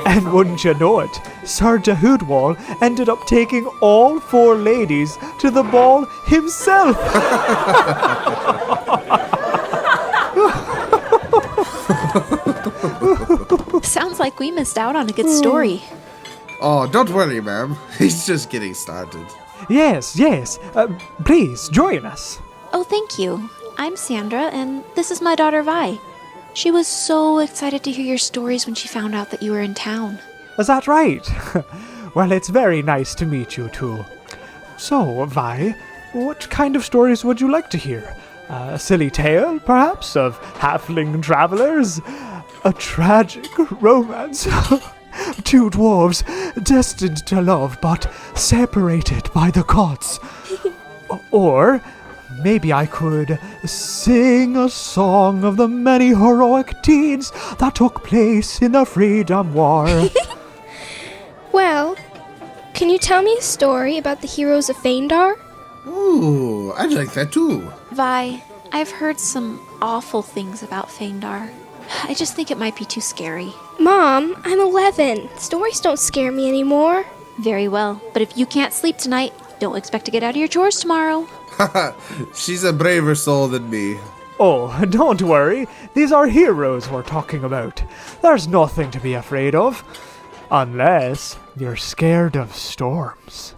And wouldn't you know it, Sir Dahoudwall ended up taking all 4 ladies to the ball himself. Sounds like we missed out on a good story. Oh, don't worry, ma'am. He's just getting started. Yes. Please, join us. Oh, thank you. I'm Sandra, and this is my daughter Vi. She was so excited to hear your stories when she found out that you were in town. Is that right? Well, it's very nice to meet you too. So, Vi, what kind of stories would you like to hear? A silly tale, perhaps, of halfling travelers? A tragic romance? 2 dwarves destined to love but separated by the gods. Or maybe I could sing a song of the many heroic deeds that took place in the Freedom War. Well, can you tell me a story about the heroes of Phaendar? Ooh, I'd like that too. Vi, I've heard some awful things about Phaendar. I just think it might be too scary. Mom, I'm 11. Stories don't scare me anymore. Very well, but if you can't sleep tonight, don't expect to get out of your chores tomorrow. Haha, she's a braver soul than me. Oh, don't worry. These are heroes we're talking about. There's nothing to be afraid of. Unless you're scared of storms.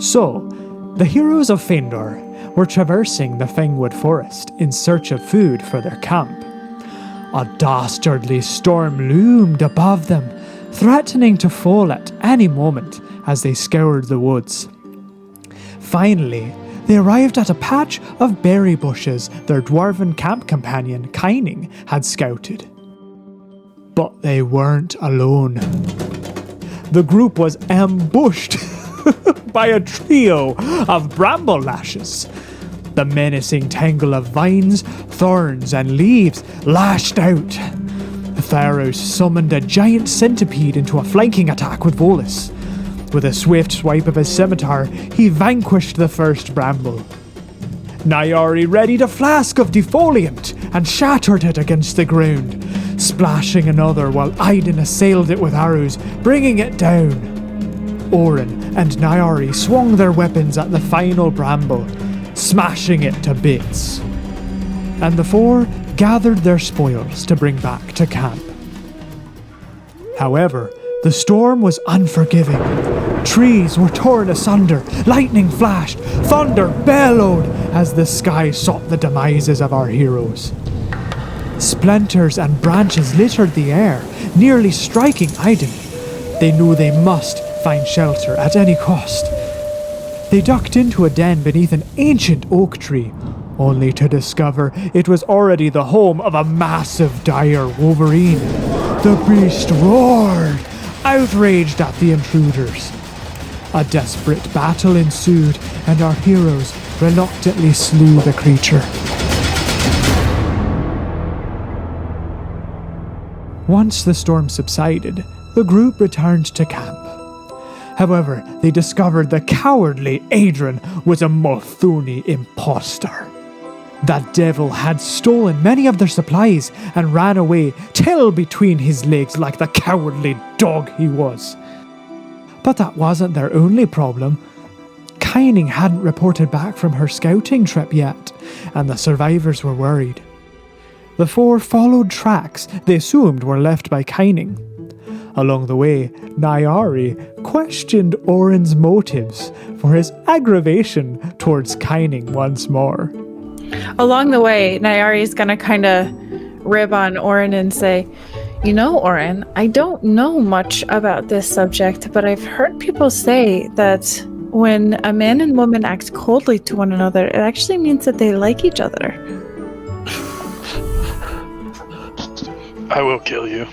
So, the heroes of Phaendar were traversing the Fengwood forest in search of food for their camp. A dastardly storm loomed above them, threatening to fall at any moment as they scoured the woods. Finally, they arrived at a patch of berry bushes their dwarven camp companion, Kyning, had scouted. But they weren't alone. The group was ambushed by a trio of bramble lashes. The menacing tangle of vines, thorns, and leaves lashed out. Theros summoned a giant centipede into a flanking attack with Volus. With a swift swipe of his scimitar, he vanquished the first bramble. Nyari readied a flask of defoliant and shattered it against the ground, splashing another while Aiden assailed it with arrows, bringing it down. Oren and Nyari swung their weapons at the final bramble, smashing it to bits. And the 4 gathered their spoils to bring back to camp. However, the storm was unforgiving. Trees were torn asunder, lightning flashed, thunder bellowed as the sky sought the demises of our heroes. Splinters and branches littered the air, nearly striking Aiden. They knew they must find shelter at any cost. They ducked into a den beneath an ancient oak tree, only to discover it was already the home of a massive dire wolverine. The beast roared, outraged at the intruders. A desperate battle ensued, and our heroes reluctantly slew the creature. Once the storm subsided, the group returned to camp. However, they discovered the cowardly Adrian was a Morthuni imposter. That devil had stolen many of their supplies and ran away, tail between his legs like the cowardly dog he was. But that wasn't their only problem. Kyning hadn't reported back from her scouting trip yet, and the survivors were worried. The 4 followed tracks they assumed were left by Kyning. Along the way, Nyari questioned Oren's motives for his aggravation towards Kyning once more. Along the way, Nyari is going to kind of rib on Oren and say, "You know, Oren, I don't know much about this subject, but I've heard people say that when a man and woman act coldly to one another, it actually means that they like each other." I will kill you.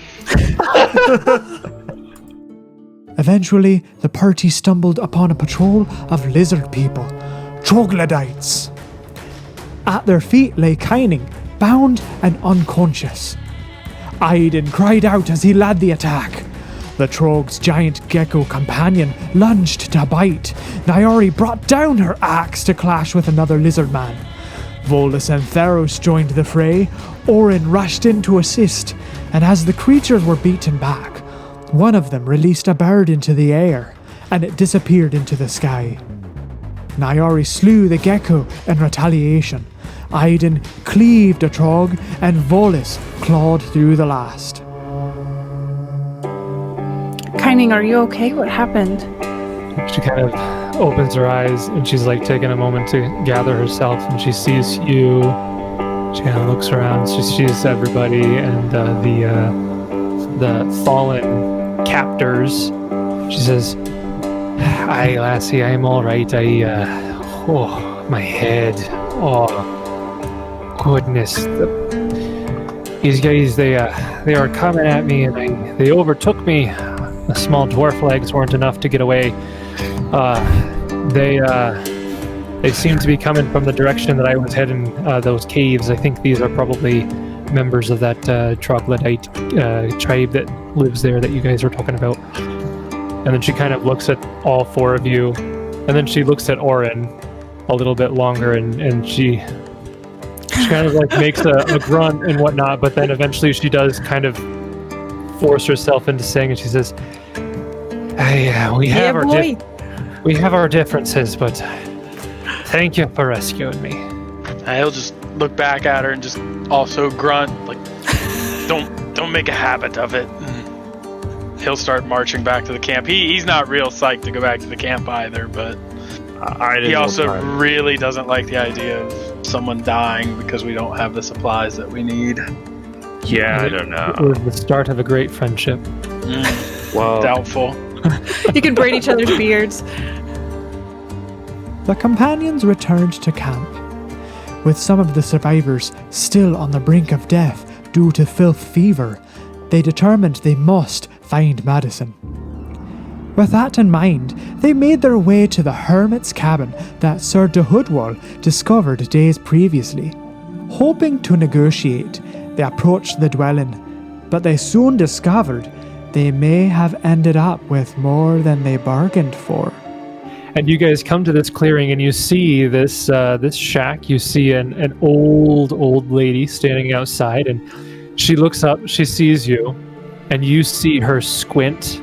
Eventually, the party stumbled upon a patrol of lizard people, troglodytes. At their feet lay Kyning, bound and unconscious. Aiden cried out as he led the attack. The Trog's giant gecko companion lunged to bite. Nyari brought down her axe to clash with another lizard man. Volus and Theros joined the fray. Orin rushed in to assist, and as the creatures were beaten back, one of them released a bird into the air, and it disappeared into the sky. Nyari slew the gecko in retaliation. Aiden cleaved a Trog, and Volus clawed through the last. Kyning, are you okay? What happened? She kind of opens her eyes and she's like taking a moment to gather herself, and she sees you. She kind of looks around. She sees everybody and the fallen captors. She says, "Aye, lassie, I'm all right. My head. Oh, goodness. These guys, they are coming at me, and they overtook me. The small dwarf legs weren't enough to get away. They seem to be coming from the direction that I was heading, those caves. I think these are probably members of that troglodyte tribe that lives there that you guys were talking about." And then she kind of looks at all four of you, and then she looks at Orin a little bit longer, and she kind of like makes a grunt and whatnot, but then eventually she does kind of force herself into saying, and she says, we have our differences, but thank you for rescuing me." He'll just look back at her and just also grunt, like, don't make a habit of it. He'll start marching back to the camp. He's not real psyched to go back to the camp either, but he also really doesn't like the idea of someone dying because we don't have the supplies that we need. Yeah, I don't know. It was the start of a great friendship. Well, Doubtful. You can braid each other's beards. The companions returned to camp. With some of the survivors still on the brink of death due to filth fever, they determined they must find Madison. With that in mind, they made their way to the Hermit's cabin that Sir Dehudwal discovered days previously. Hoping to negotiate, they approached the dwelling, but they soon discovered they may have ended up with more than they bargained for. And you guys come to this clearing, and you see this shack. You see an old lady standing outside, and she looks up, she sees you, and you see her squint,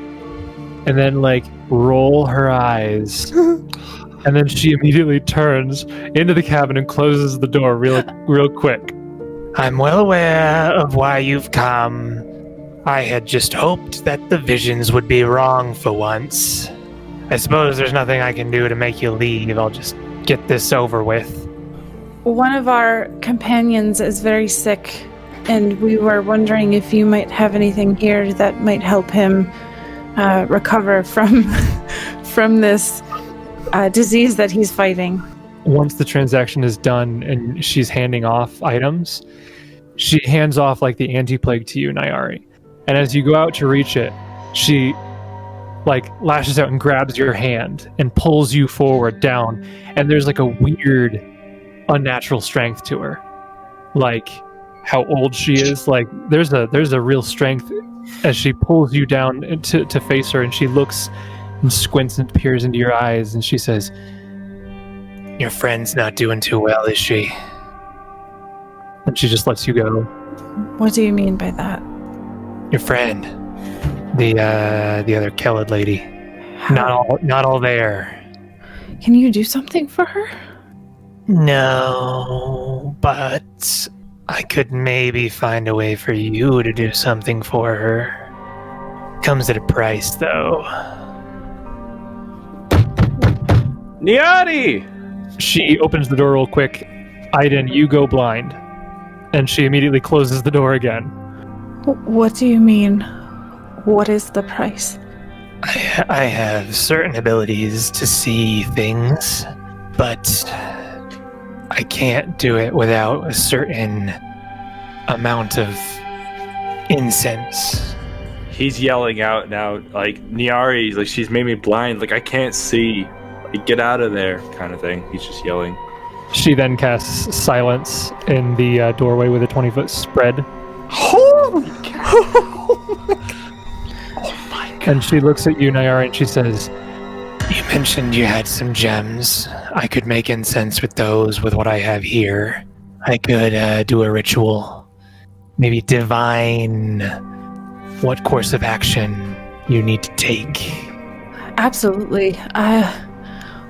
and then like roll her eyes, and then she immediately turns into the cabin and closes the door real quick. "I'm well aware of why you've come. I had just hoped that the visions would be wrong for once. I suppose there's nothing I can do to make you leave. I'll just get this over with." One of our companions is very sick, and we were wondering if you might have anything here that might help him recover from this disease that he's fighting. Once the transaction is done and she's handing off items, she hands off like the anti-plague to you, Nyari. And as you go out to reach it, she like lashes out and grabs your hand and pulls you forward down. And there's like a weird, unnatural strength to her. Like how old she is. Like there's a real strength as she pulls you down to face her, and she looks and squints and peers into your eyes, and she says, "Your friend's not doing too well, is she?" And she just lets you go. What do you mean by that? "Your friend, the other Kellid lady, How? not all there." Can you do something for her? "No, but I could maybe find a way for you to do something for her. Comes at a price, though." Nyari! She opens the door real quick. Aiden, you go blind. And she immediately closes the door again. What do you mean? What is the price? I have certain abilities to see things, but I can't do it without a certain amount of incense. He's yelling out now, like, "Nyari, like, she's made me blind. Like, I can't see. Like, get out of there," kind of thing. He's just yelling. She then casts silence in the doorway with a 20-foot spread. Holy cow! Oh my And she looks at you, Nyari, and she says, You mentioned you had some gems. I could make incense with those with what I have here. I could do a ritual. Maybe divine what course of action you need to take. Absolutely.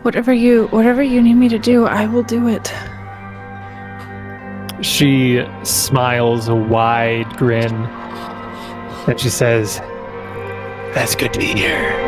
Whatever you need me to do, I will do it. she smiles a wide grin, and she says, That's good to hear.